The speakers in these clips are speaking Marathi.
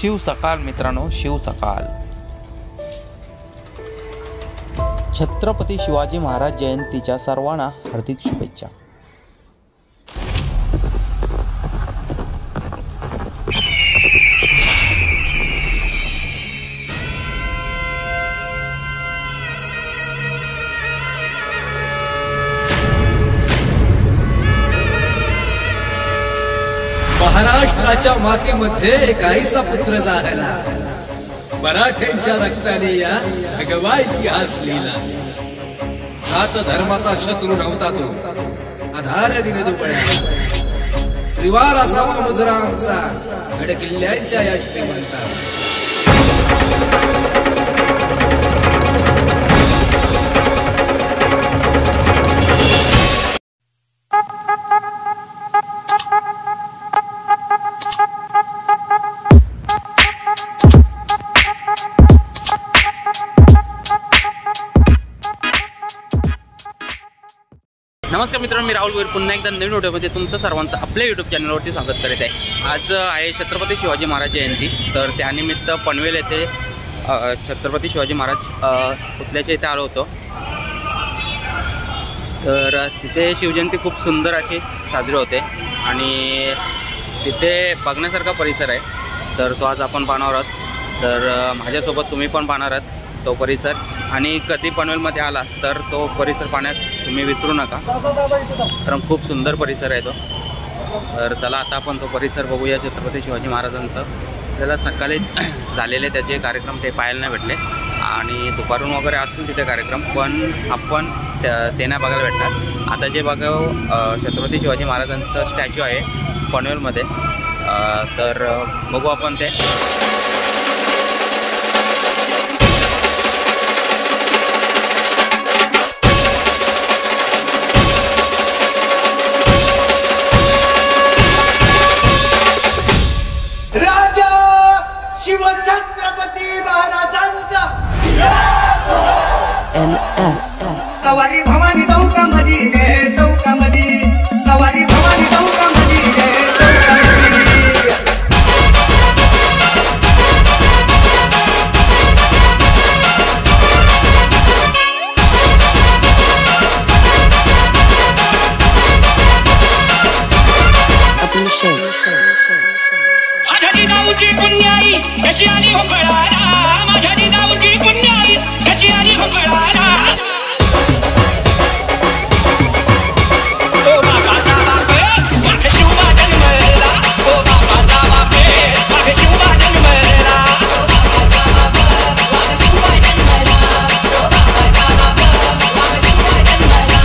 शिव सकाळ मित्रांनो, शिव सकाळ। छत्रपती शिवाजी महाराज जयंतीच्या सर्वांना हार्दिक शुभेच्छा। महाराष्ट्राच्या मातीमध्ये काहीसा पुत्र झाला, मराठ्यांच्या रक्ताने या भगवा इतिहास लिहिला। जात धर्माचा शत्रू नव्हता तो, आधार दिने दुबळ्या त्रिवार असावा मुजरा आमचा, गड किल्ल्यांच्या या श्रीमंता। नमस्कार मित्रांनो, मी राहुल वीर पुन्हा एकदा नवीन व्हिडिओमध्ये तुमचं सर्वांचं आपल्या यूट्यूब चॅनलवरती स्वागत करीत आहे। आज आहे छत्रपती शिवाजी महाराज जयंती, तर त्यानिमित्त पनवेल येथे छत्रपती शिवाजी महाराज पुतळ्याच्या इथे आलो होतो। तर तिथे शिवजयंती खूप सुंदर अशी साजरी होते आणि तिथे बघण्यासारखा परिसर आहे, तर तो आज आपण पाहणार आहोत। तर माझ्यासोबत तुम्ही पण पाहणार आहात तो परिसर, आणि कधी पनवेलमध्ये आला तर तो परिसर पाहण्यास तुम्ही विसरू नका, कारण खूप सुंदर परिसर आहे तो। तर चला आता आपण तो परिसर बघूया छत्रपती शिवाजी महाराजांचं। त्याला सकाळी झालेले त्याचे कार्यक्रम ते पाहायला नाही भेटले, आणि दुपारून वगैरे असतील तिथे कार्यक्रम, पण आपण ते नाही बघायला भेटणार। आता जे बघा छत्रपती शिवाजी महाराजांचं स्टॅच्यू आहे पनवेलमध्ये, तर बघू आपण ते। शिवछत्रपती महाराजांचा NS सवारी भवानी चौकामध्ये गे, चौकामध्ये सवारी भवानी चौकामध्ये गे, चौकामध्ये। माझ्या जिजाऊची पुण्याई कशी आली हो कळाला, माझ्या जिजाऊची पुण्याई कशी आली हो कळाला। ओ बाबाचा बापे माझे शिवबा जन्मला, ओ बाबाचा बापे माझे शिवबा जन्मला, ओ बाबाचा बापे माझे शिवबा जन्मला, ओ बाबाचा बापे माझे शिवबा जन्मला।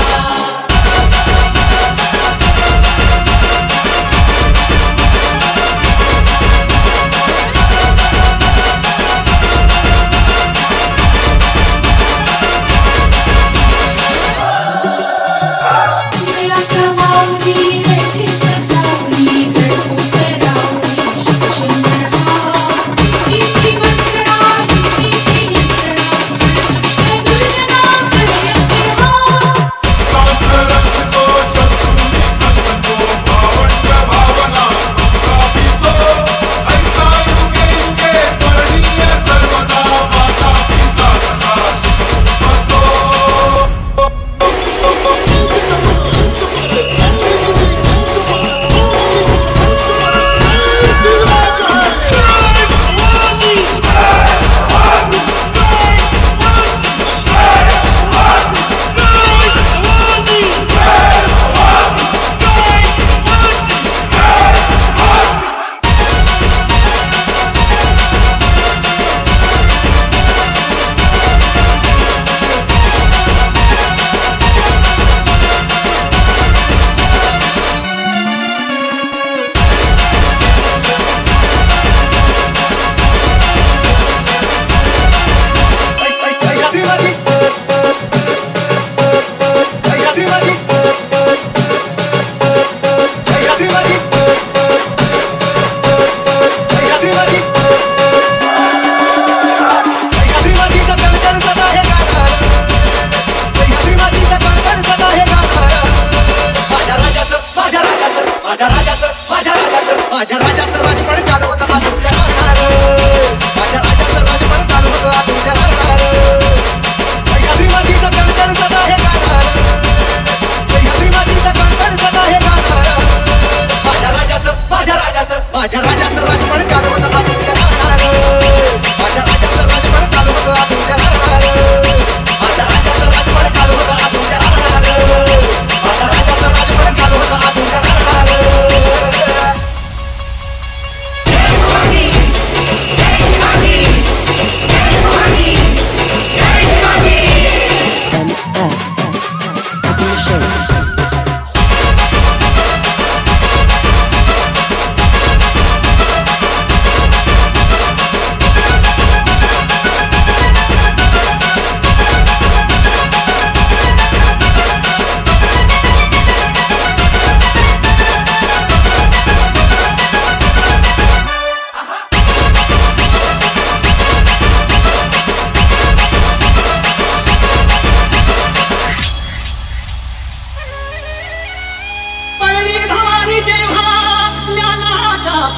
माझ्या राजाचं राजपण जाणवत तुझ्या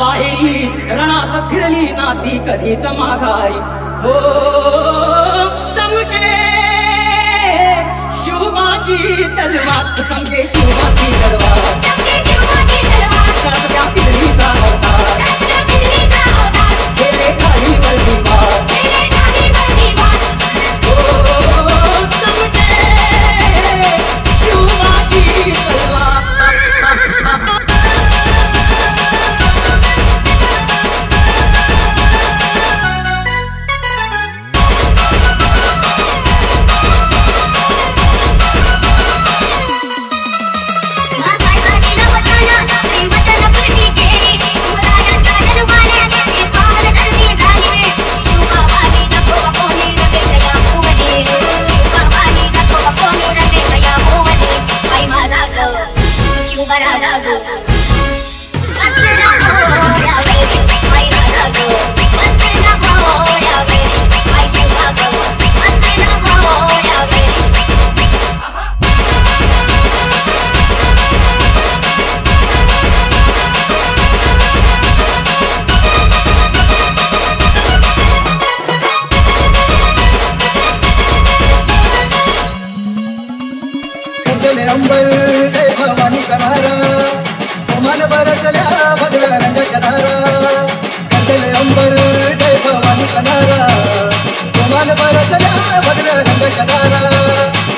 बाहेरी रणात फिरली ना ती कधीच माघारी हो समजे शिवबाची तलवार समजे शिवबाची तलवार कळपत्या पिढीचा अवतार झेले खाली वरती मार समजे शिवबाची तलवार अंबर जय भवानी कनारा सोमान बरसल्या भगव्या रंगाच्या धारा कंदले अंबर जय भवानी कनारा सोमान बरसल्या भगव्या रंगाच्या धारा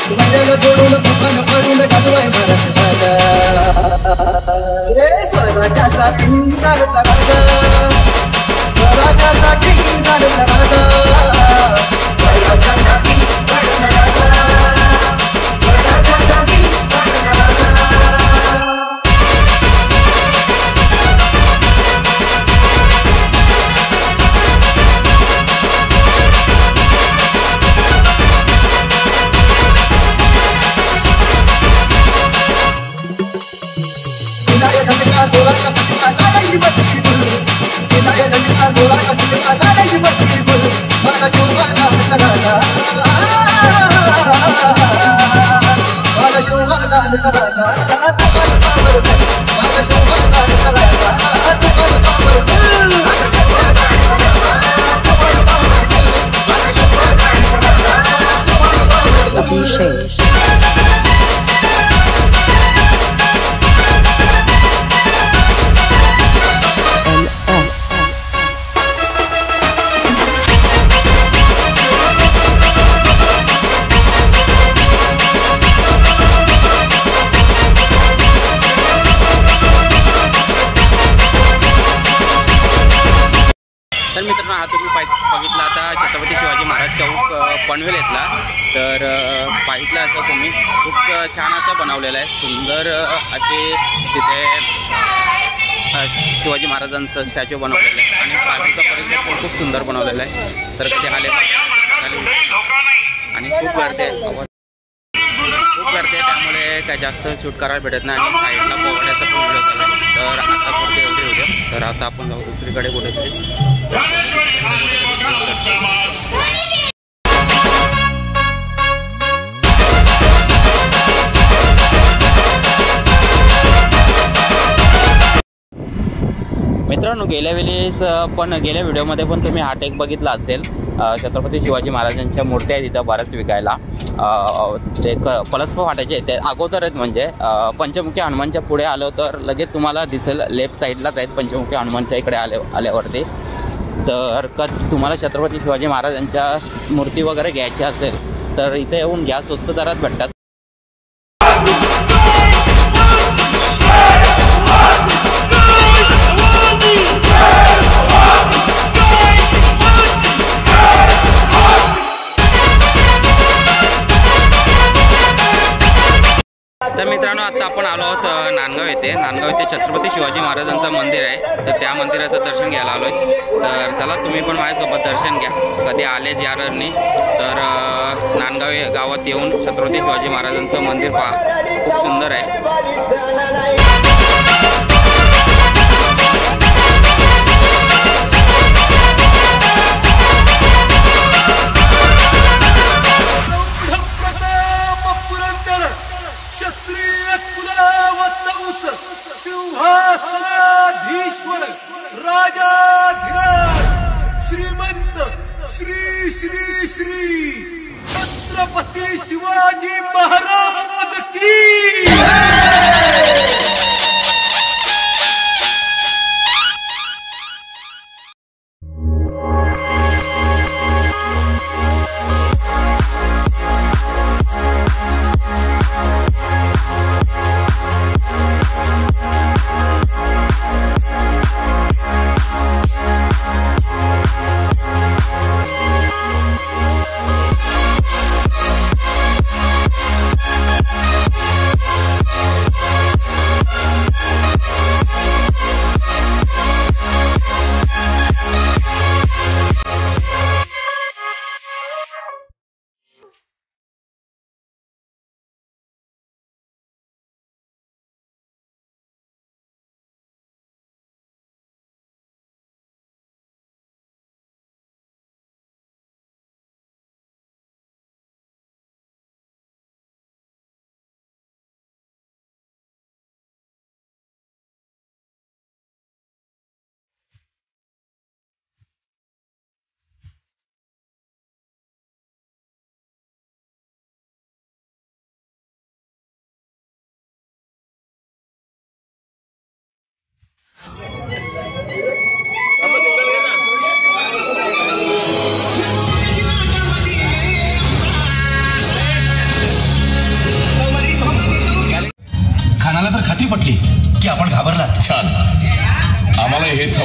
तुम्हाला सोडून दुकान पडून घालवाय मराठ राजा हे स्वराज्याचा किंगारचा राजा स्वराज्याचा किंगारचा राजा स्वराज्याचा किंगारचा राजा तर मित्रांनो हा तुम्ही बघितला आता छत्रपती शिवाजी महाराज चौक पनवेल येतला तर पाहितलं असं तुम्ही खूप छान असं बनवलेलं आहे सुंदर असे तिथे शिवाजी महाराजांचं स्टॅच्यू बनवलेलं आहे आणि बाजूचा परिसर पण खूप सुंदर बनवलेला आहे तर कधी आले आणि खूप गर्दी आहे त्यामुळे काय जास्त शूट करायला भेटत नाही आणि साईडला पोहण्याचा पण व्हिडिओ झाला तर आता पुढे एवढे होते तर आता आपण जाऊ दुसरीकडे कुठेतरी मित्रांनो गेल्या व्हिडिओमध्ये पण तुम्ही हा टेक बघितला असेल छत्रपती शिवाजी महाराजांच्या मूर्त्या आहेत इथं बऱ्याच विकायला ते पलसप फाटायचे ते अगोदर आहेत म्हणजे पंचमुखी हनुमानच्या पुढे आलो तर लगेच तुम्हाला दिसेल लेफ्ट साईडलाच आहेत पंचमुखी हनुमानच्या इकडे आल्यावरती तर तुम्हाला छत्रपती शिवाजी महाराजांच्या मूर्ती वगैरे घ्यायच्या असेल तर इथे येऊन घ्या स्वस्त दरात भेटतात तर मित्रांनो आता आपण आलो आहोत नांदगाव येथे छत्रपती शिवाजी महाराजांचं मंदिर आहे तर त्या मंदिराचं दर्शन घ्यायला आलो आहे तर चला तुम्ही पण माझ्यासोबत दर्शन घ्या कधी आलेच यारनी तर नांदगाव गावात येऊन छत्रपती शिवाजी महाराजांचं मंदिर पहा खूप सुंदर आहे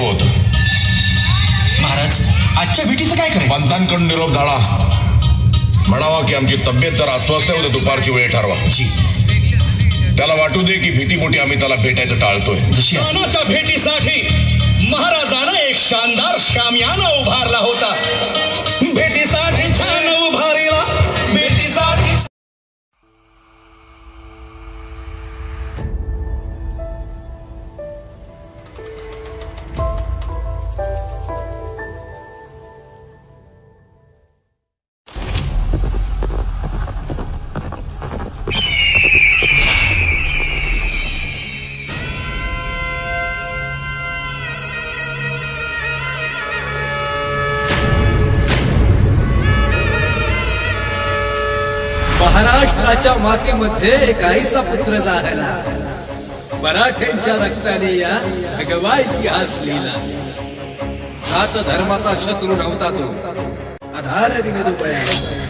होतं. महाराज आजच्या भेटीचं काय करायचं? पंतांकडून निरोप झाला. म्हणावा की आमची तब्येत जर अस्वस्थ आहे, उद्या दुपारची वेळ ठरवा. त्याला वाटू दे की भीतीपोटी आम्ही त्याला भेटायचं टाळतोय. जशी रानाच्या भेटीसाठी महाराजानं एक शानदार शामियाना उभारला होता. भेटीसाठी छान उभारला, भेटीसाठी महाराष्ट्राच्या मातीमध्ये काहीसा पुत्र जाहला. मराठ्यांच्या रक्ताने या भगवा इतिहास लिहिला. जात धर्माचा शत्रू नव्हता तो, आधार दिने दुबळ्या